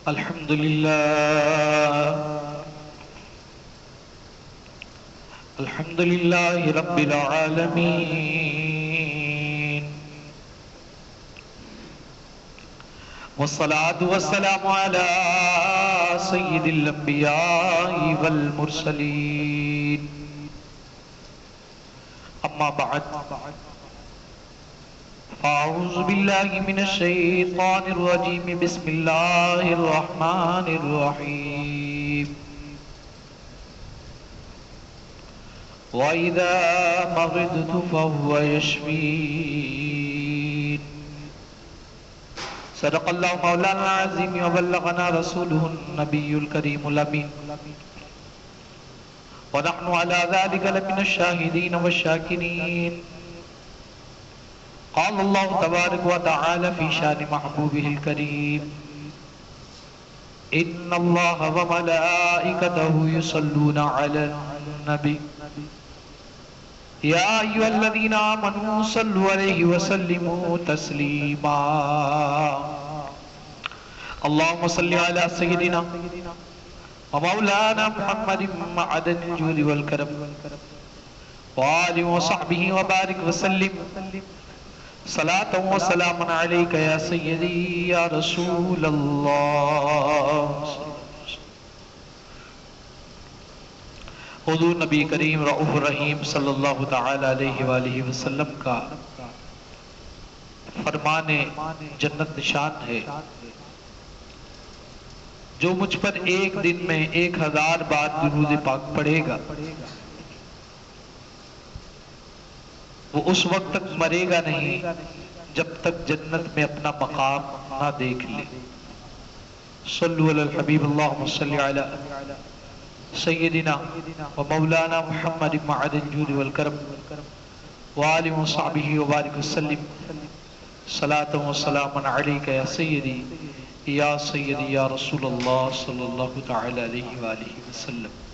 الحمد لله الحمد لله رب العالمين والصلاة والسلام على سيد الأنبياء والمرسلين أما بعد فأعوذ بالله من الشيطان الرجيم بسم الله الرحمن الرحيم وَإِذَا مَرِضْتُ فَهُوَ يَشْفِينِ صدق الله مولانا العظيم وبلغنا رسوله النبي الكريم الأمين ونحن على ذلك لمن الشاهدين والشاكرين قال الله تبارك وتعالى في شان محبوبه الكريم إن الله وملائكته يصلون على النبي يا أيها الذين آمنوا صلوا عليه وسلموا تسليما اللهم صل على سيدنا ومولانا محمد معدن الجود والكرم وآله وصحبه وبارك وسلم صلاة وسلام عليك يا سيدي يا رسول الله حضور نبی کریم رؤوف الرحیم صلی اللہ تعالی علیہ وآلہ وسلم کا فرمان جنت نشان ہے جو مجھ پر ایک دن میں 1000 بار درود پاک پڑھے گا وہ اس وقت تک مرے گا نہیں جب تک جنت میں اپنا مقام نہ دیکھ لے صلو علی الحبیب اللہم صلی علی سیدنا و مولانا محمد معد الجود والکرم وآلہ وصحبہ وبارک وسلم صلاة و سلام علیکہ یا سیدی یا رسول اللہ صلی اللہ تعالی علیہ وآلہ وسلم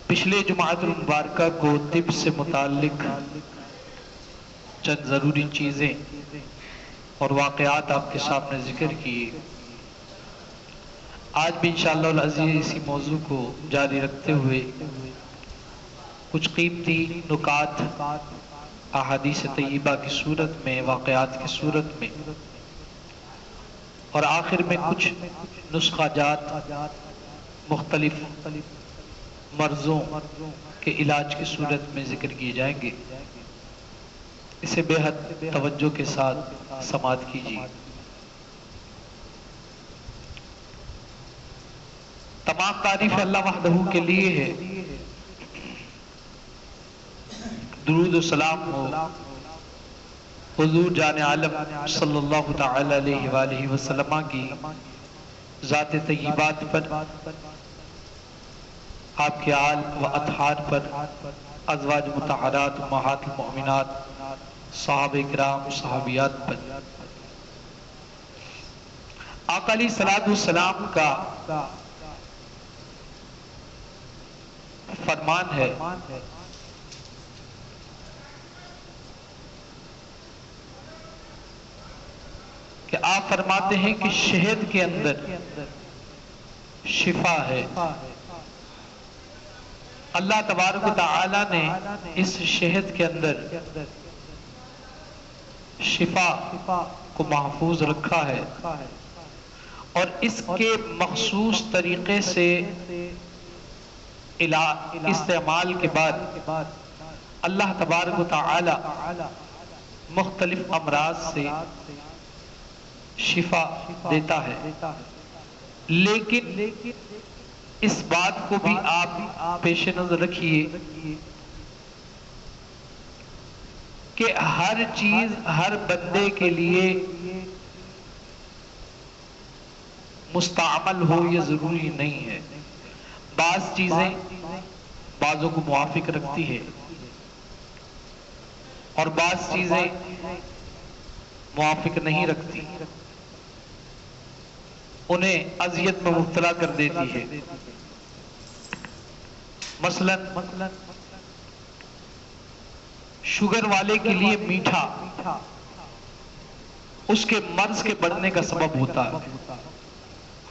پچھلے جمعۃ المبارکہ کو طب سے متعلق چند ضروری چیزیں اور واقعات آپ کے سامنے ذکر کیے آج بھی انشاءاللہ العزیز اسی موضوع کو جاری رکھتے ہوئے کچھ قیمتی نکات احادیث طیبہ کی صورت میں واقعات کی صورت میں اور آخر میں کچھ نسخہ جات مختلف مرضوں کے علاج کی صورت میں ذکر کیے جائیں گے اسے بے حد توجہ کے ساتھ سماعت کیجیے تمام تعریف اللہ وحدہ کے لیے ہے درود و سلام ہو حضور جان عالم صلی اللہ تعالی علیہ وآلہ وسلم کی ذات طیبات پر آپ کے آل و اطہار پر ازواج مطہرات امہات المؤمنات صحابہ کرام صحابیات پر آقا علیہ السلام کا فرمان ہے کہ آپ فرماتے ہیں کہ شہد کے اندر شفا ہے اللہ تبارک و تعالی نے اس شہد کے اندر شفا کو محفوظ رکھا ہے اور اس کے مخصوص طریقے سے استعمال کے بعد اللہ تبارک و تعالی مختلف امراض سے شفا دیتا ہے لیکن اس بات کو بھی آپ پیش نظر رکھیے کہ ہر چیز ہر بندے کے لیے مستعمل ہو یہ ضروری نہیں ہے بعض چیزیں بعضوں کو موافق رکھتی ہے اور بعض چیزیں موافق نہیں رکھتی انہیں اذیت میں مبتلا کر دیتی ہے مثلا شوگر والے کے لیے میٹھا اس کے مرض کے بڑھنے کا سبب ہوتا ہے.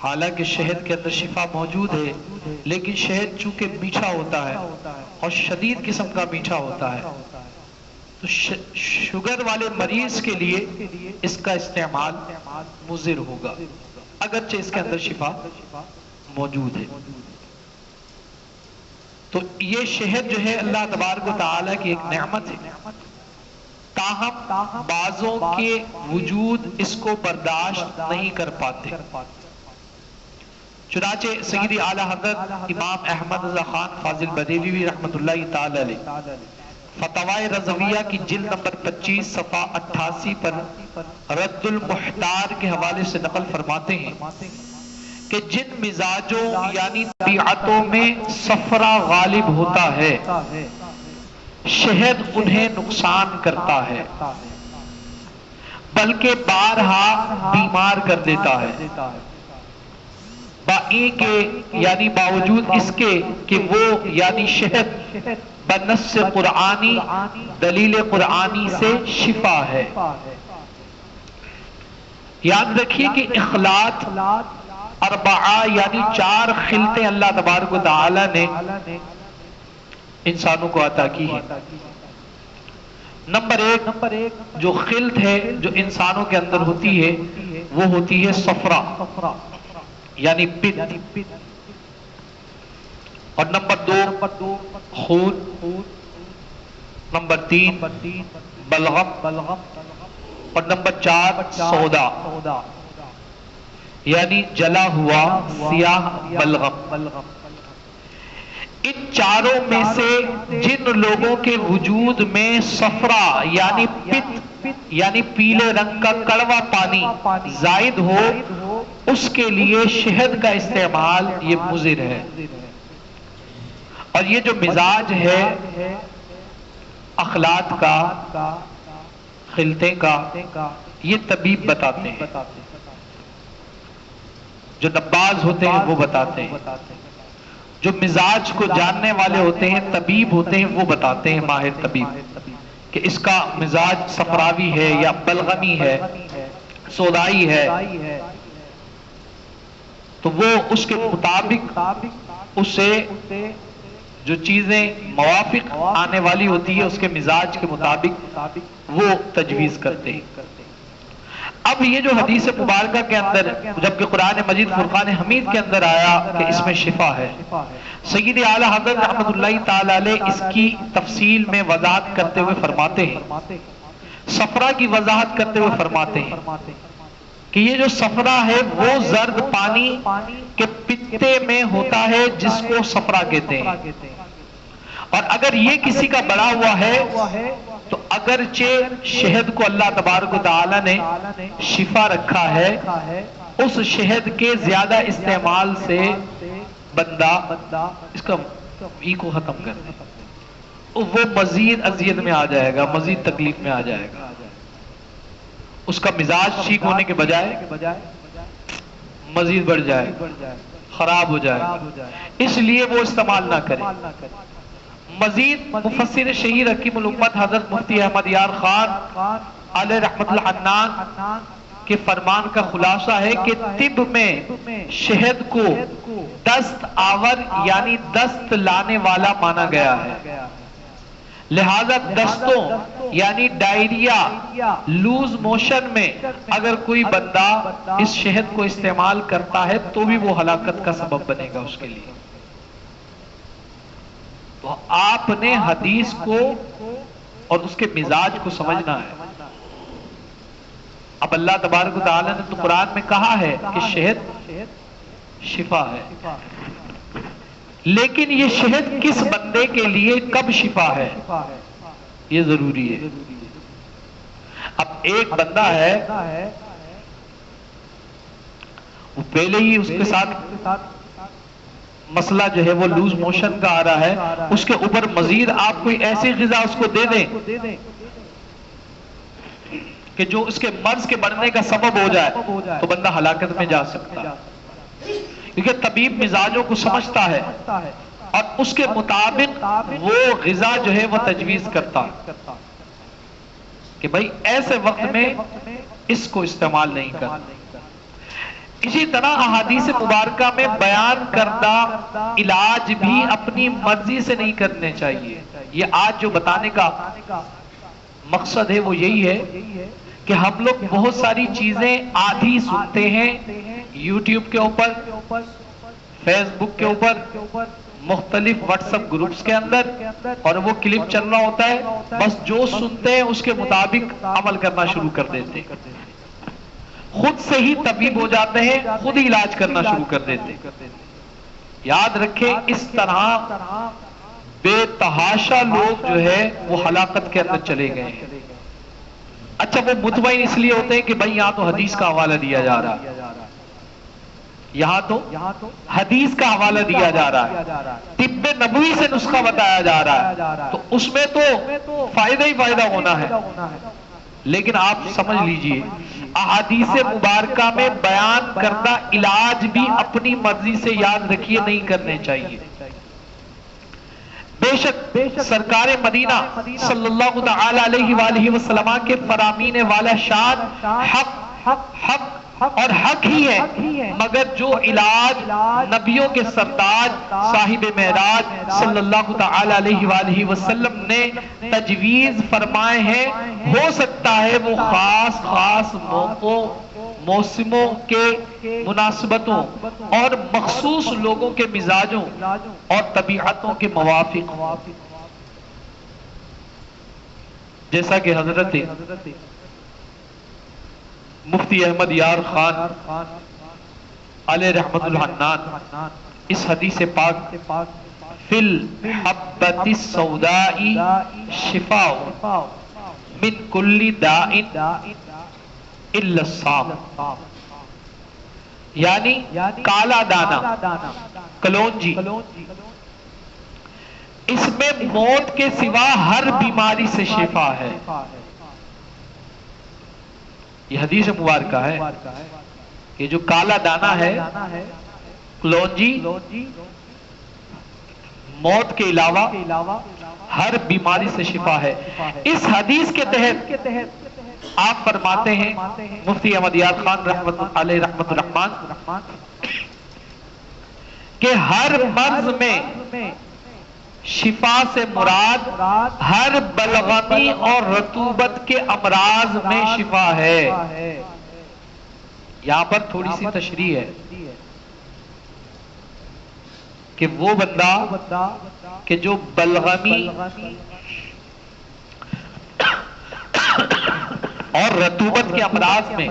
حالانکہ شہد کے اندر شفا موجود ہے، لیکن شہد چونکہ میٹھا ہوتا ہے اور شدید قسم کا میٹھا ہوتا ہے، تو شوگر والے مریض کے لیے اس کا استعمال مضر ہوگا اگرچہ اس کے اندر شفا موجود ہے. تو یہ شہد جو ہے اللہ تبارک و تعالیٰ کی ایک نعمت ہے، تاہم بعضوں کے وجود اس کو برداشت نہیں کر پاتے. چنانچہ سیدی اعلیٰ حضرت امام احمد رضا خان فاضل بریلوی رحمۃ اللہ تعالی علیہ فتاوی رضویہ کی جلد نمبر 25 صفحہ 88 پر رد المحتار کے حوالے سے نقل فرماتے ہیں کہ جن مزاجوں یعنی طبیعتوں میں صفرا غالب ہوتا ہے شہد انہیں نقصان کرتا ہے، بلکہ بارہا بیمار کر دیتا ہے، یعنی باوجود اس کے کہ وہ یعنی شہد بنص قرآنی دلیل قرآنی سے شفا ہے. یاد رکھیے کہ اخلاط اربعہ یعنی 4 خلطیں اللہ تبارک و تعالی نے انسانوں کو عطا کی ہے. نمبر 1 جو خلط ہے جو انسانوں کے اندر ہوتی ہے وہ ہوتی ہے صفرا یعنی پت، اور نمبر 2 خون، نمبر 3 بلغم، اور نمبر 4 سودا یعنی جلا ہوا سیاہ بلغم. ان چاروں میں سے جن لوگوں کے وجود میں صفرا یعنی پت یعنی پیلے رنگ کا کڑوا پانی زائد ہو اس کے لیے شہد کا استعمال یہ مضر ہے. اور یہ جو مزاج ہے اخلاط کا خلطیں کا یہ طبیب بتاتے ہیں، جو نباز ہوتے ہیں وہ بتاتے ہیں، جو مزاج کو جاننے والے ہوتے ہیں طبیب ہوتے ہیں وہ بتاتے ہیں، ماہر طبیب، کہ اس کا مزاج صفراوی ہے یا بلغمی ہے، سودائی ہے، تو وہ اس کے مطابق اسے جو چیزیں موافق آنے والی ہوتی ہے اس کے مزاج کے مطابق وہ تجویز کرتے ہیں. اب یہ جو حدیث مبارکہ کے اندر جبکہ قرآن مجید فرقان حمید کے اندر آیا کہ اس میں شفا ہے، سید اعلیٰ حضرت رحمۃ اللہ تعالی علیہ اس کی تفصیل میں وضاحت کرتے ہوئے فرماتے ہیں، صفرا کی وضاحت کرتے ہوئے فرماتے ہیں کہ یہ جو صفرا ہے وہ زرد پانی کے پتے میں ہوتا ہے جس کو صفرا کہتے ہیں، اور اگر یہ کسی کا بڑا ہوا ہے تو اگرچہ شہد کو اللہ تبارک و تعالی نے شفا رکھا ہے، اس شہد کے زیادہ استعمال سے بندہ اس کا کو ختم کر دے، وہ مزید اذیت میں آ جائے گا، مزید تکلیف میں آ جائے گا، اس کا مزاج ٹھیک ہونے کے بجائے مزید بڑھ جائے، خراب ہو جائے، اس لیے وہ استعمال نہ کرے. مزید مفسر شہیر حکیم الامت حضرت مفتی احمد یار خان علیہ رحمت الحنان کے فرمان کا خلاصہ ہے کہ طب میں شہد کو دست آور یعنی دست لانے والا مانا گیا ہے، لہذا دستوں یعنی ڈائریا لوز موشن میں اگر کوئی بندہ اس شہد کو استعمال کرتا ہے تو بھی وہ ہلاکت کا سبب بنے گا اس کے لیے. تو آپ نے حدیث کو اور اس کے مزاج کو سمجھنا ہے. اب اللہ تبارک و تعالی نے تو قرآن میں کہا ہے کہ شہد شفا ہے، لیکن یہ شہد کس بندے کے لیے کب شفا ہے یہ ضروری ہے. اب ایک بندہ ہے وہ پہلے ہی اس کے ساتھ مسئلہ جو ہے وہ لوز موشن کا آ رہا ہے، اس کے اوپر مزید آپ کوئی ایسی غذا اس کو دے دیں کہ جو اس کے مرض کے بڑھنے کا سبب ہو جائے تو بندہ ہلاکت میں جا سکتا ہے، کیونکہ طبیب مزاجوں کو سمجھتا ہے اور اس کے مطابق وہ غذا جو ہے وہ تجویز کرتا ہے. کہ بھائی ایسے وقت میں اس کو استعمال نہیں کرنا۔ اسی طرح احادیث مبارکہ میں بیان کردہ علاج بھی اپنی مرضی سے نہیں کرنے چاہیے۔ یہ آج جو بتانے کا مقصد ہے وہ یہی ہے کہ ہم لوگ بہت ساری چیزیں آدھی سنتے ہیں یوٹیوب کے اوپر، فیس بک کے اوپر، مختلف واٹس ایپ گروپس کے اندر، اور وہ کلپ چل رہا ہوتا ہے، بس جو سنتے ہیں اس کے مطابق عمل کرنا شروع کر دیتے ہیں، خود سے ہی طبیب ہو جاتے ہیں، خود ہی علاج کرنا شروع کر دیتے ہیں۔ یاد رکھیں اس طرح بے تحاشا لوگ جو ہے وہ ہلاکت کے اندر چلے گئے ہیں۔ اچھا وہ مطمئن اس لیے ہوتے ہیں کہ بھائی یہاں تو حدیث کا حوالہ دیا جا رہا ہے، یہاں تو حدیث کا حوالہ دیا جا رہا ہے، طب نبوی سے نسخہ بتایا جا رہا ہے، تو اس میں تو فائدہ ہی فائدہ ہونا ہے۔ لیکن آپ سمجھ لیجئے احادیث مبارکہ میں بیان کردہ علاج بھی اپنی مرضی سے یاد رکھیے نہیں کرنے چاہیے۔ بے شک سرکار مدینہ صلی اللہ تعالی علیہ وآلہ وسلم کے فرامین والا شان حق اور حق ہی ہے، مگر جو علاج نبیوں کے سردار صاحب معراج صلی اللہ تعالی علیہ وآلہ وسلم نے تجویز فرمائے ہیں، ہو سکتا ہے وہ خاص موقعوں، موسموں کے مناسبتوں اور مخصوص لوگوں کے مزاجوں اور طبیعتوں کے موافق، جیسا کہ حضرت مفتی احمد یار خان علیہ رحمت الحنان اس حدیث پاک فی الحبۃ السوداء شفاء من کل داء الا الصام، یعنی کالا دانہ، کلونجی، اس میں موت کے سوا ہر بیماری سے شفا ہے۔ یہ حدیث مبارکہ ہے کہ جو کالا دانہ ہے، کلونجی، موت کے علاوہ ہر بیماری سے شفا ہے۔ اس حدیث کے تحت آپ فرماتے ہیں مفتی احمد یار خان علیہ رحمت الرحمن کہ ہر مرض میں شفا سے مراد ہر بلغمی اور رطوبت کے امراض میں شفا ہے۔ یہاں پر تھوڑی سی تشریح ہے کہ وہ بندہ کہ جو بلغمی اور رطوبت کے امراض میں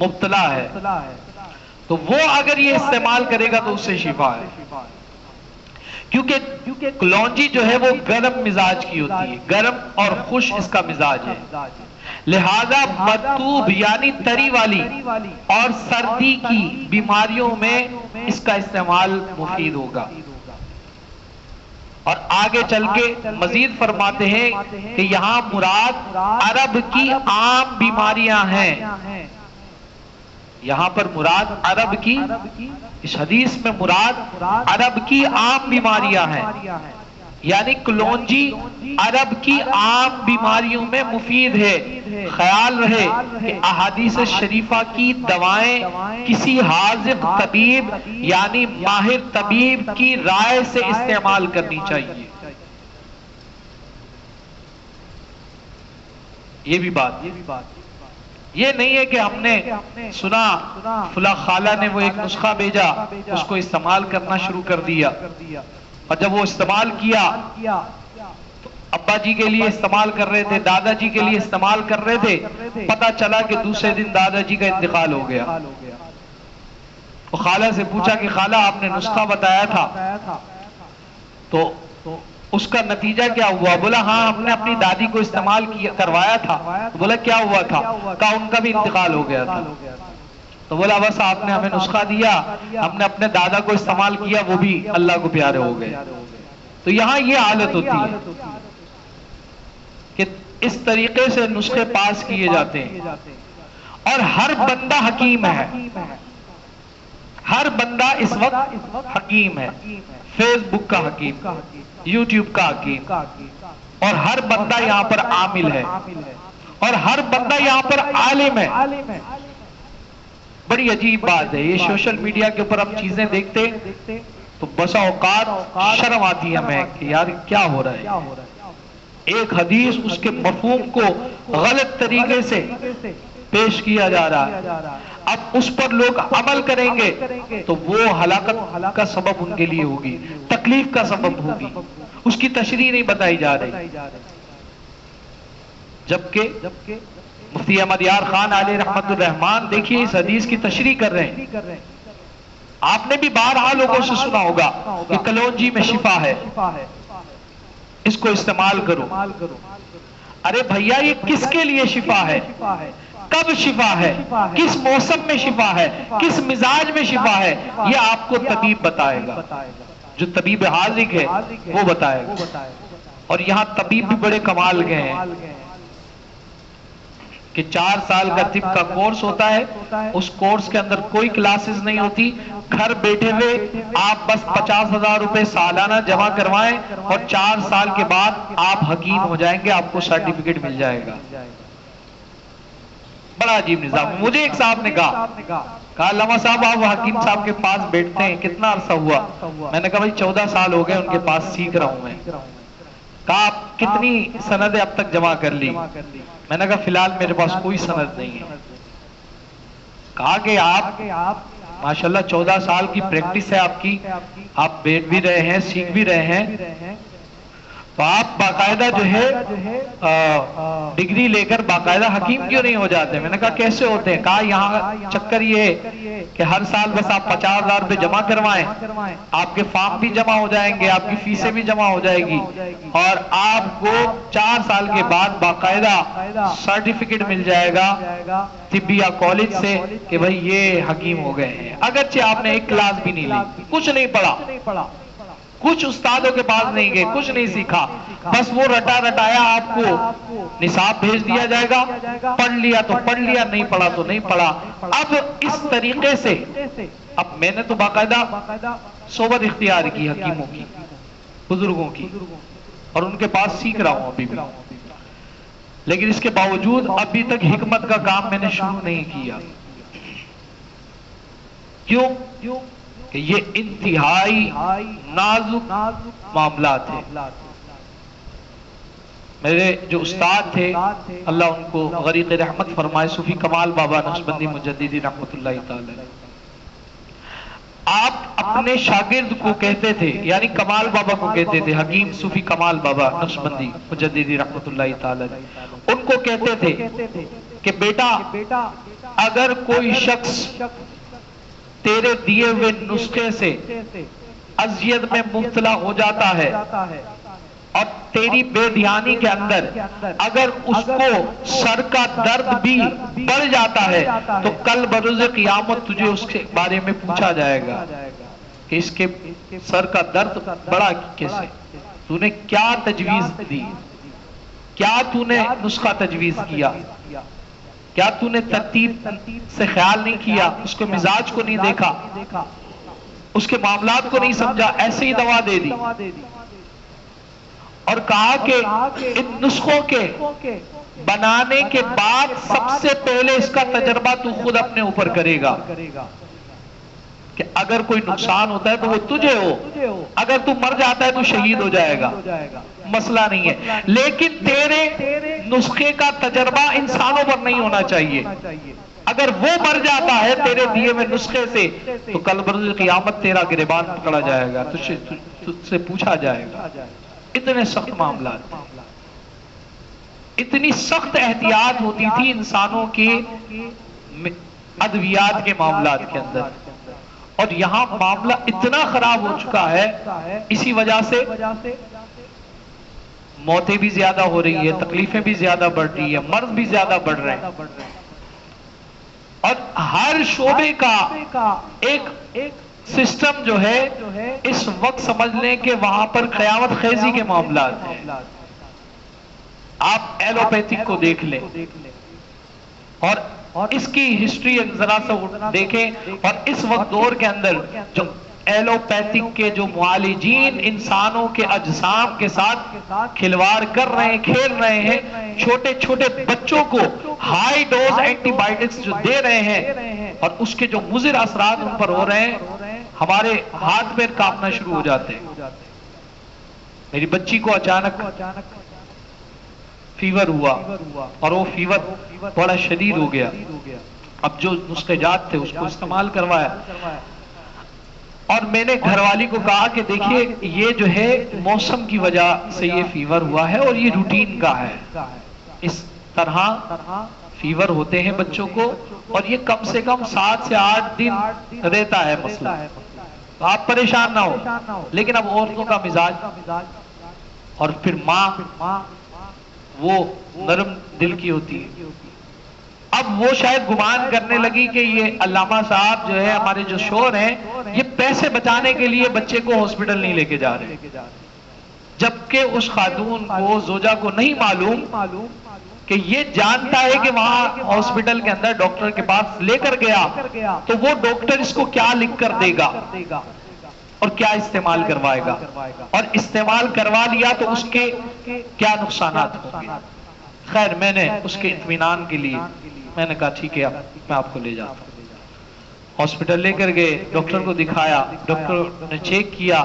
مبتلا ہے تو وہ اگر یہ استعمال کرے گا تو اس سے شفا ہے، کیونکہ کلونجی جو ہے وہ گرم مزاج کی ہوتی ہے، گرم اور خوش اس کا مزاج ہے، لہذا مرطوب یعنی تری والی اور سردی کی بیماریوں میں اس کا استعمال مفید ہوگا۔ اور آگے چل کے مزید فرماتے ہیں کہ یہاں مراد عرب کی عام بیماریاں ہیں، یہاں پر مراد عرب کی، اس حدیث میں مراد عرب کی عام بیماریاں ہیں، یعنی کلونجی عرب کی عام بیماریوں میں مفید ہے۔ خیال رہے کہ احادیث شریفہ کی دوائیں کسی حاذق طبیب یعنی ماہر طبیب کی رائے سے استعمال کرنی چاہیے۔ یہ بھی بات یہ نہیں ہے کہ ہم نے سنا فلاں خالہ نے وہ ایک نسخہ بھیجا، اس کو استعمال کرنا شروع کر دیا، اور جب وہ استعمال کیا تو ابا جی کے لیے استعمال کر رہے تھے، دادا جی کے لیے استعمال کر رہے تھے، پتا چلا کہ دوسرے دن دادا جی کا انتقال ہو گیا۔ وہ خالہ سے پوچھا کہ خالہ آپ نے نسخہ بتایا تھا تو اس کا نتیجہ کیا ہوا؟ بولا ہاں ہم نے اپنی دادی کو استعمال کروایا تھا۔ بولا کیا ہوا تھا؟ کہا ان کا بھی انتقال ہو گیا تھا۔ تو بولا بس آپ نے ہمیں نسخہ دیا، ہم نے اپنے دادا کو استعمال کیا، وہ بھی اللہ کو پیارے ہو گئے۔ تو یہاں یہ حالت ہوتی ہے کہ اس طریقے سے نسخے پاس کیے جاتے ہیں، اور ہر بندہ حکیم ہے، ہر بندہ اس وقت حکیم ہے، فیس بک کا حکیم، یوٹیوب کا حکیم، اور ہر بندہ یہاں پر عامل ہے اور ہر بندہ یہاں پر عالم ہے. بڑی عجیب بات ہے. یہ سوشل میڈیا کے اوپر ہم چیزیں دیکھتے تو بسا اوقات شرم آتی ہے ہمیں کہ یار کیا ہو رہا ہے. ایک حدیث اس کے مفہوم کو غلط طریقے سے پیش کیا جا رہا ہے. اب اس پر لوگ عمل کریں گے تو وہ ہلاکت کا سبب ان کے لیے ہوگی, تکلیف کا سبب ہوگی. اس کی تشریح نہیں بتائی جا رہی. جبکہ مفتی احمد یار خان علیہ رحمت الرحمان دیکھیے اس حدیث کی تشریح کر رہے ہیں. آپ نے بھی بارہا لوگوں سے سنا ہوگا کہ کلونجی میں شفا ہے, اس کو استعمال کرو. ارے بھیا یہ کس کے لیے شفا ہے, کب شفا ہے, کس موسم میں شفا ہے, کس مزاج میں شفا ہے, یہ آپ کو طبیب بتائے گا. جو طبیب حاذق ہے وہ بتائے گا. اور یہاں طبیب بھی بڑے کمال کے ہیں کہ 4 سال کا طب کا کورس ہوتا ہے, اس کورس کے اندر کوئی کلاسز نہیں ہوتی. گھر بیٹھے ہوئے آپ بس 50,000 روپے سالانہ جمع کروائیں اور 4 سال کے بعد آپ حکیم ہو جائیں گے, آپ کو سرٹیفکیٹ مل جائے گا. بڑا عجیب نظام. مجھے ایک صاحب نے کہا علامہ صاحب آپ حکیم صاحب کے پاس بیٹھتے ہیں کتنا عرصہ ہوا؟ میں نے کہا بھائی 14 سال ہو گئے ان کے پاس سیکھ رہا ہوں میں. کہا آپ کتنی سندیں اب تک جمع کر لی؟ میں نے کہا فی الحال میرے پاس کوئی سند نہیں ہے. کہا کہ آپ ماشاءاللہ 14 سال کی پریکٹس ہے آپ کی, آپ بیٹھ بھی رہے ہیں سیکھ بھی رہے ہیں, تو آپ باقاعدہ جو ہے ڈگری لے کر باقاعدہ حکیم کیوں نہیں ہو جاتے؟ میں نے کہا کیسے ہوتے ہیں؟ کہا یہاں چکر یہ ہے کہ ہر سال بس آپ 50,000 روپے جمع کروائیں, آپ کے فارم بھی جمع ہو جائیں گے, آپ کی فیسیں بھی جمع ہو جائے گی, اور آپ کو 4 سال کے بعد باقاعدہ سرٹیفکیٹ مل جائے گا طبیہ کالج سے کہ بھئی یہ حکیم ہو گئے ہیں. اگرچہ آپ نے ایک کلاس بھی نہیں لی, کچھ نہیں پڑھا, کچھ استادوں کے پاس نہیں گئے, کچھ نہیں سیکھا, بس وہ رٹا رٹایا آپ کو نصاب بھیج دیا جائے گا, پڑھ لیا تو پڑھ لیا, نہیں پڑھا تو نہیں پڑھا. اب اس طریقے سے اب میں نے تو باقاعدہ صحبت اختیار کی حکیموں کی, بزرگوں کی, اور ان کے پاس سیکھ رہا ہوں ابھی بھی, لیکن اس کے باوجود ابھی تک حکمت کا کام میں نے شروع نہیں کیا. کیوں کہ یہ انتہائی نازک معاملات ہیں. میرے جو استاد تھے اللہ ان کو غریق رحمت فرمائے, صوفی کمال بابا نقشبندی مجددی رحمت اللہ تعالی, آپ اپنے شاگرد کو کہتے تھے, یعنی کمال بابا کو کہتے تھے, حکیم صوفی کمال بابا نقشبندی مجددی رحمت اللہ تعالی, ان کو کہتے تھے کہ بیٹا اگر کوئی شخص تیرے دیے ہوئے نسخے سے اذیت میں مبتلا ہو جاتا ہے اور تیری بے دھیانی کے اندر اگر اس کو سر کا درد بھی بڑھ جاتا ہے تو کل بروز قیامت تجھے اس کے بارے میں پوچھا جائے گا کہ اس کے سر کا درد بڑا کیسے, تو نے کیا تجویز دی, کیا تو نے نسخہ تجویز کیا, کیا تو نے ترتیب سے خیال نہیں کیا, اس کے مزاج کو نہیں دیکھا, اس کے معاملات کو نہیں سمجھا, ایسے ہی دوا دے دی. اور کہا کہ ان نسخوں کے بنانے کے بعد سب سے پہلے اس کا تجربہ تو خود اپنے اوپر کرے گا کہ اگر کوئی نقصان ہوتا ہے تو وہ تجھے ہو, اگر تو مر جاتا ہے تو شہید ہو جائے گا, مسئلہ نہیں ہے. لیکن تیرے نسخے کا تجربہ انسانوں پر نہیں ہونا چاہیے. اگر وہ مر جاتا ہے تیرے دیے میں نسخے سے تو کل بروز قیامت تیرا گریبان پکڑا جائے گا, تجھ سے پوچھا جائے گا. اتنے سخت معاملات, اتنی سخت احتیاط ہوتی تھی انسانوں کے ادویات کے معاملات کے اندر, اور یہاں معاملہ اتنا خراب ہو چکا ہے اسی وجہ سے موتیں بھی زیادہ ہو رہی ہے, تکلیفیں بھی زیادہ بڑھ رہی ہے, مرض بھی زیادہ بڑھ رہے ہیں, اور ہر شعبے کا ایک سسٹم جو ہے اس وقت سمجھ لیں کہ وہاں پر قیامت خیزی کے معاملات ہیں. آپ ایلوپیتھک کو دیکھ لیں اور اس کی ہسٹری ذرا سا دیکھیں, اور اس وقت دور کے اندر جو ایلوپیتھک کے جو معالجین انسانوں کے اجسام کے ساتھ کھلواڑ کر رہے ہیں، کھیل رہے ہیں، چھوٹے چھوٹے بچوں کو ہائی ڈوز اینٹی بائیوٹکس جو دے رہے ہیں اور اس کے جو مضر اثرات ان پر ہو رہے ہیں، ہمارے ہاتھ پیر کانپنا شروع ہو جاتے ہیں۔ میری بچی کو اچانک فیور ہوا اور وہ فیور بڑا شدید ہو گیا۔ اب جو نسخے جات تھے اس کو استعمال کروایا اور میں نے گھر والی کو کہا کہ دیکھیے یہ جو ہے موسم کی وجہ سے یہ فیور ہوا ہے اور یہ روٹین کا ہے، اس طرح فیور ہوتے ہیں بچوں کو اور یہ کم سے کم 7 سے 8 دن رہتا ہے مسئلہ، آپ پریشان نہ ہو۔ لیکن اب عورتوں کا مزاج اور پھر ماں وہ نرم دل کی ہوتی ہے، اب وہ شاید گمان کرنے لگی کہ یہ علامہ صاحب جو ہے ہمارے جو شوہر ہیں یہ پیسے بچانے کے لیے بچے کو ہاسپٹل نہیں لے کے جا رہے، جبکہ اس خاتون کو زوجہ کو نہیں معلوم کہ یہ جانتا ہے کہ وہاں ہاسپٹل کے اندر ڈاکٹر کے پاس لے کر گیا تو وہ ڈاکٹر اس کو کیا لکھ کر دے گا اور کیا استعمال کروائے گا، اور استعمال کروا لیا تو اس کے کیا نقصانات ہوں گے۔ خیر میں نے اس کے اطمینان کے لیے میں نے کہا ٹھیک ہے اب میں آپ کو لے جاتا ہوں۔ ہاسپٹل لے کر گئے، ڈاکٹر کو دکھایا، ڈاکٹر نے چیک کیا۔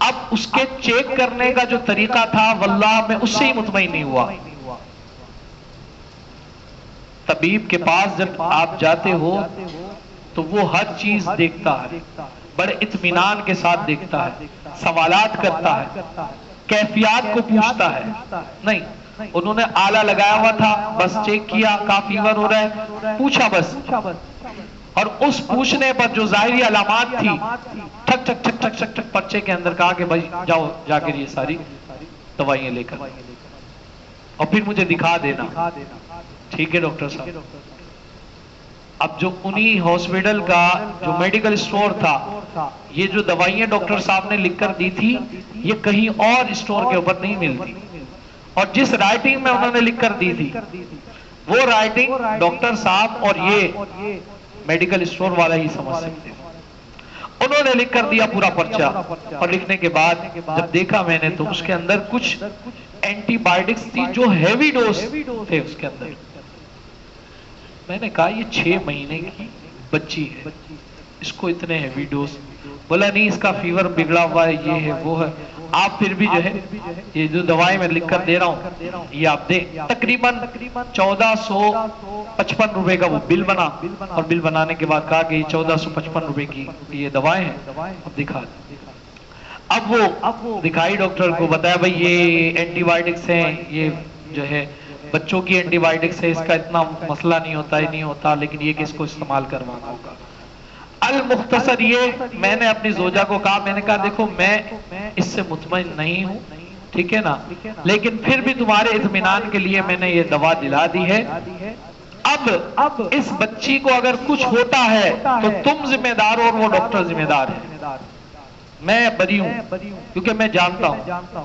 اب اس کے چیک کرنے کا جو طریقہ تھا واللہ میں اس سے ہی مطمئن نہیں ہوا۔ طبیب کے پاس جب آپ جاتے ہو تو وہ ہر چیز دیکھتا ہے، بڑے اطمینان کے ساتھ دیکھتا ہے، سوالات کرتا ہے، کیفیات کو پوچھتا ہے۔ نہیں، انہوں نے آلہ لگایا ہوا تھا، بس چیک کیا کا فیور ہو رہا ہے، پوچھا بس، اور اس پوچھنے پر جو ظاہری علامات تھی ٹھک ٹھک ٹھک ٹھک ٹھک ٹھک پرچے کے اندر کہا کہ بھائی جاؤ جا کے یہ ساری دوائیں لے کر اور پھر مجھے دکھا دینا۔ ٹھیک ہے ڈاکٹر صاحب۔ اب جو انہی ہاسپٹل کا جو میڈیکل اسٹور تھا، یہ جو دوائیں ڈاکٹر صاحب نے لکھ کر دی تھی یہ کہیں اور اسٹور کے اوپر نہیں ملتی، اور جس رائٹنگ میں انہوں نے لکھ کر دی تھی وہ رائٹنگ ڈاکٹر صاحب اور یہ میڈیکل اسٹور والا ہی سمجھ سکتے ہیں۔ انہوں نے لکھ کر دیا پورا پرچہ، اور لکھنے کے بعد جب دیکھا میں نے تو اس کے اندر کچھ اینٹی بائیوٹکس تھی جو ہیوی ڈوز تھے اس کے اندر۔ میں نے کہا یہ 6 مہینے کی بچی ہے، اس کو اتنے ہیوی ڈوز؟ بولا نہیں اس کا فیور بگڑا ہوا ہے، یہ ہے وہ ہے، آپ پھر بھی جو ہے یہ جو دوائیں میں لکھ کر دے رہا ہوں یہ آپ دیں۔ تقریباً 1455 روپے کا وہ بل بنا، اور بل بنانے کے بعد کہا کہ یہ 1455 روپے کی یہ دوائیں ہیں، اب دکھا دیں۔ اب وہ دکھائی ڈاکٹر کو، بتایا بھائی یہ اینٹی بائیوٹکس ہیں، یہ جو ہے بچوں کی اینٹی بائیوٹکس ہے، اس کا اتنا مسئلہ نہیں ہوتا ہی نہیں ہوتا، لیکن یہ کہ اس کو استعمال کروانا ہوگا۔ المختصر یہ میں نے اپنی زوجہ کو کہا، میں نے کہا دیکھو میں اس سے مطمئن نہیں ہوں، ٹھیک ہے نا، لیکن پھر بھی تمہارے اطمینان کے لیے میں نے یہ دوا دلا دی ہے۔ اب اس بچی کو اگر کچھ ہوتا ہے تو تم ذمہ دار ہو اور وہ ڈاکٹر ذمہ دار ہے، میں بری ہوں کیونکہ میں جانتا ہوں۔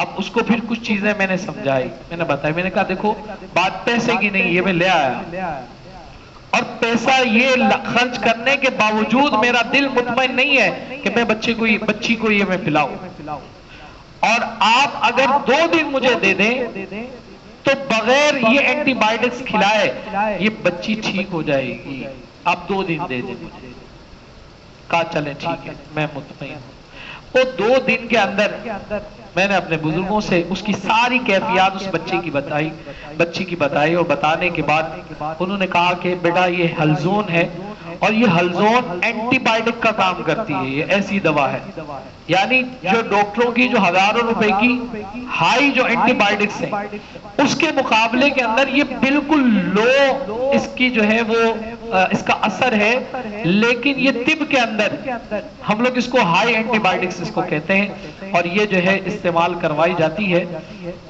اب اس کو پھر کچھ چیزیں میں نے سمجھائی، میں نے بتائی، میں نے کہا دیکھو بات پیسے کی نہیں، یہ میں لے آیا اور پیسہ یہ خرچ کرنے کے باوجود میرا دل مطمئن نہیں ہے کہ میں بچی کو یہ میں پلاؤں، اور آپ اگر 2 دن مجھے دے دیں تو بغیر یہ اینٹی بائیوٹکس کھلائے یہ بچی ٹھیک ہو جائے گی، آپ 2 دن دے دیں مجھے۔ کہا چلیں ٹھیک ہے میں مطمئن ہوں۔ وہ 2 دن کے اندر میں نے اپنے بزرگوں سے اس کی ساری کیفیات اس بچی کی بتائی، اور بتانے کے بعد انہوں نے کہا کہ بیٹا یہ ہلزون ہے، اور یہ ہلزون اینٹی بائیوٹک کا کام کرتی ہے، یہ ایسی دوا ہے، یعنی جو ڈاکٹروں کی جو ہزاروں روپے کی ہائی جو اینٹی بائیوٹکس ہیں اس کے مقابلے کے اندر یہ بالکل لو اس کی جو ہے وہ اس کا اثر ہے، لیکن یہ طب کے اندر ہم لوگ اس کو ہائی اینٹی بائیوٹکس اس کو کہتے ہیں، اور یہ جو ہے استعمال کروائی جاتی ہے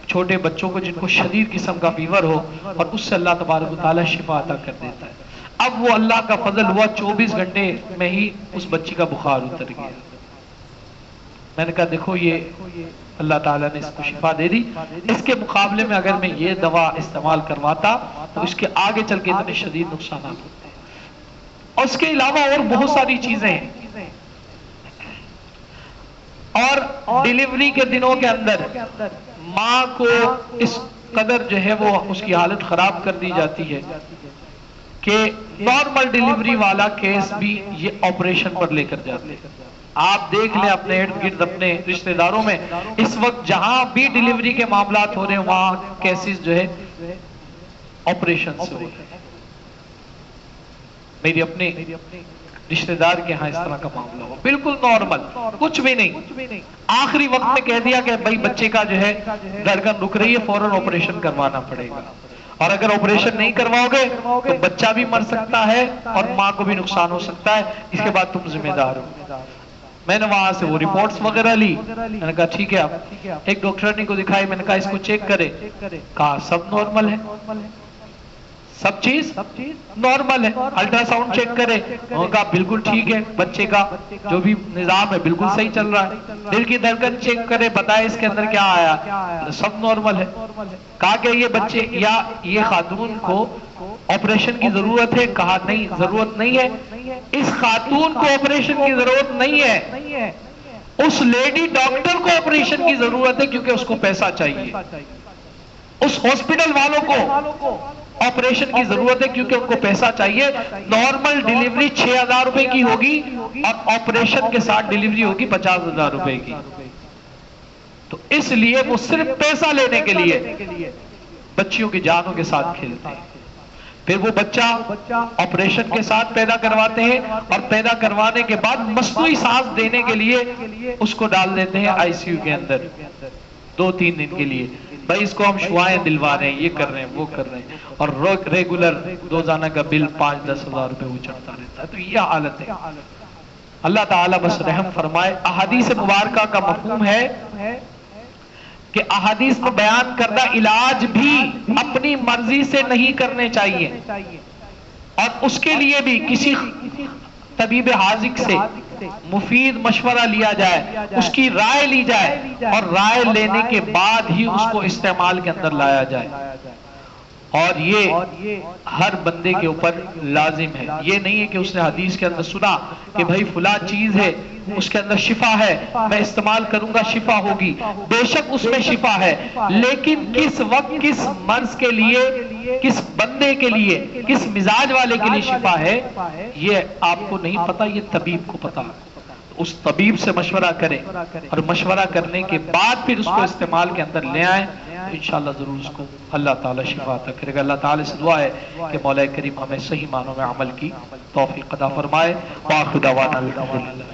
چھوٹے بچوں کو جن کو شدید قسم کا فیور ہو، اور اس سے اللہ تبارک و تعالی شفا عطا کر دیتا ہے۔ اب وہ اللہ کا فضل ہوا 24 گھنٹے میں ہی اس بچی کا بخار اتر گیا۔ میں نے کہا دیکھو یہ اللہ تعالیٰ نے اس کو شفا دے دی، اس کے مقابلے میں اگر میں یہ دوا استعمال کرواتا تو اس کے آگے چل کے اتنے شدید نقصانات ہوتے ہیں۔ اور اس کے علاوہ اور بہت ساری چیزیں ہیں. اور ڈیلیوری کے دنوں کے اندر ماں کو اس قدر جو ہے وہ اس کی حالت خراب کر دی جاتی ہے کہ نارمل ڈیلیوری والا کیس بھی یہ آپریشن پر لے کر جاتے ہیں. آپ دیکھ لیں اپنے ارد گرد اپنے رشتہ داروں میں اس وقت جہاں بھی ڈیلیوری کے معاملات ہو رہے ہیں وہاں کیسز جو ہے آپریشن سے ہو رہے ہیں. میری اپنے رشتہ دار کے ہاں اس طرح کا معاملہ ہو, بالکل نارمل, کچھ بھی نہیں, آخری وقت میں کہہ دیا کہ بھائی بچے کا جو ہے دھڑکن رک رہی ہے, فوراً آپریشن کروانا پڑے گا, اور اگر آپریشن نہیں کرواؤ گے تو بچہ بھی مر سکتا ہے اور ماں کو بھی نقصان ہو سکتا ہے, اس کے بعد تم ذمہ دار ہو. میں نے وہاں سے وہ رپورٹس وغیرہ لی, میں نے کہا ٹھیک ہے, ایک ڈاکٹر کو دکھائی, میں نے کہا اس کو چیک کرے, کہا سب نارمل ہے, سب چیز نارمل ہے, الٹرا ساؤنڈ چیک کرے, انہوں نے کہا بالکل ٹھیک ہے, بچے کا جو بھی نظام ہے بالکل صحیح چل رہا ہے, دل کی دھڑکن چیک کرے, بتائے اس کے اندر کیا آیا, سب نارمل ہے. کہا کہ یہ بچے یا یہ خاتون کو آپریشن کی ضرورت ہے, کہا نہیں ضرورت نہیں ہے, اس خاتون کو آپریشن کی ضرورت نہیں ہے, اس لیڈی ڈاکٹر کو آپریشن کی ضرورت ہے کیونکہ اس کو پیسہ چاہیے, اس ہاسپٹل والوں کو آپریشن کی ضرورت ہے کیونکہ ان کو پیسہ چاہیے. نارمل ڈیلیوری 6,000 روپے کی ہوگی اور آپریشن کے ساتھ ڈیلیوری ہوگی 50,000 روپے کی. تو اس لیے وہ صرف پیسہ لینے کے لیے بچیوں کی جانوں کے ساتھ کھیلتے ہیں. پھر وہ بچہ آپریشن کے ساتھ پیدا کرواتے ہیں اور پیدا کروانے کے بعد مصنوعی سانس دینے کے لیے اس کو ڈال دیتے ہیں آئی سی یو کے اندر 2-3 دن کے لیے. بھائی اس کو ہم شعائیں دلوا رہے ہیں, یہ کر رہے ہیں, وہ کر رہے ہیں, اور ریگولر روزانہ کا بل 5-10 ہزار روپے وہ چڑھتا رہتا ہے. تو یہ حالت ہے. اللہ تعالیٰ بس رحم فرمائے. احادیث مبارکہ کا مفہوم ہے کہ احادیث میں بیان کردہ علاج بھی اپنی مرضی سے نہیں کرنے چاہیے, اور اس کے لیے بھی کسی طبیب حاذق سے مفید مشورہ لیا جائے, اس کی رائے لی جائے, اور رائے لینے کے بعد ہی اس کو استعمال کے اندر لایا جائے. اور یہ ہر بندے کے اوپر لازم ہے. یہ نہیں ہے کہ اس نے حدیث کے اندر سنا کہ بھائی فلاں چیز ہے اس کے اندر شفا ہے, میں استعمال کروں گا شفا ہوگی. بے شک اس میں شفا ہے, لیکن کس وقت کس مرض کے لیے, کس بندے کے لیے, کس مزاج والے کے لیے شفا ہے یہ آپ کو نہیں پتا, یہ طبیب کو پتا. اس طبیب سے مشورہ کریں اور مشورہ کرنے کے بعد پھر اس کو استعمال کے اندر لے آئیں, انشاءاللہ ضرور اس کو اللہ تعالیٰ شفا عطا کرے گا. اللہ تعالیٰ سے دعا ہے کہ مولا کریم ہمیں صحیح معنوں میں عمل کی توفیق عطا فرمائے. وآخر دعوانا الحمدللہ.